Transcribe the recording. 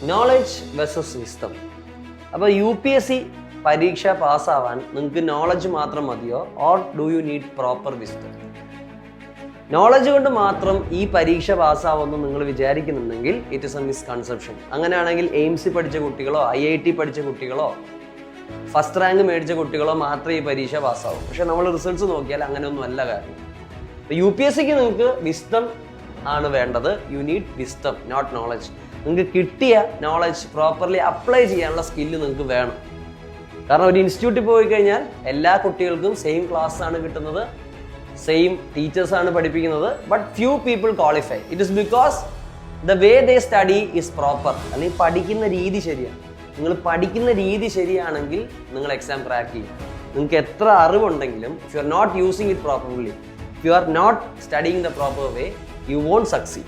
Knowledge versus wisdom. അപ്പോൾ UPSC പരീക്ഷ പാസ്സാവാൻ നിങ്ങൾക്ക് നോളജ് മാത്രം മതിയോ, or do you need proper wisdom? Knowledge കൊണ്ട് മാത്രം ഈ പരീക്ഷ പാസ്സാവുമെന്ന് നിങ്ങൾ വിചാരിക്കുന്നുണ്ടെങ്കിൽ ഇറ്റ് ഇസ് എ മിസ്കൺസെപ്ഷൻ. അങ്ങനെയാണെങ്കിൽ എയിംസ് പഠിച്ച കുട്ടികളോ IIT പഠിച്ച കുട്ടികളോ ഫസ്റ്റ് റാങ്ക് മേടിച്ച കുട്ടികളോ മാത്രമേ ഈ പരീക്ഷ പാസ്സാവും. പക്ഷെ നമ്മൾ റിസൾട്ട്സ് നോക്കിയാൽ അങ്ങനെയൊന്നും അല്ല കാര്യം. UPSCക്ക് നിങ്ങൾക്ക് വിസ്ഡം ആണ് വേണ്ടത്. You need wisdom, not knowledge. നിങ്ങൾക്ക് കിട്ടിയ നോളജ് പ്രോപ്പർലി അപ്ലൈ ചെയ്യാനുള്ള സ്കില്ല് നിങ്ങൾക്ക് വേണം. കാരണം ഒരു ഇൻസ്റ്റിറ്റ്യൂട്ടിൽ പോയി കഴിഞ്ഞാൽ എല്ലാ കുട്ടികൾക്കും സെയിം ക്ലാസ് ആണ് കിട്ടുന്നത്, സെയിം ടീച്ചേഴ്സ് ആണ് പഠിപ്പിക്കുന്നത്. But few people qualify. It is because the way they study is proper. അല്ലെങ്കിൽ പഠിക്കുന്ന രീതി ശരിയാണ്. നിങ്ങൾ പഠിക്കുന്ന രീതി ശരിയാണെങ്കിൽ നിങ്ങൾ എക്സാം ക്രാക്ക് ചെയ്യും. നിങ്ങൾക്ക് എത്ര അറിവുണ്ടെങ്കിലും if you are not using it properly, if you are not studying the proper way, you won't succeed.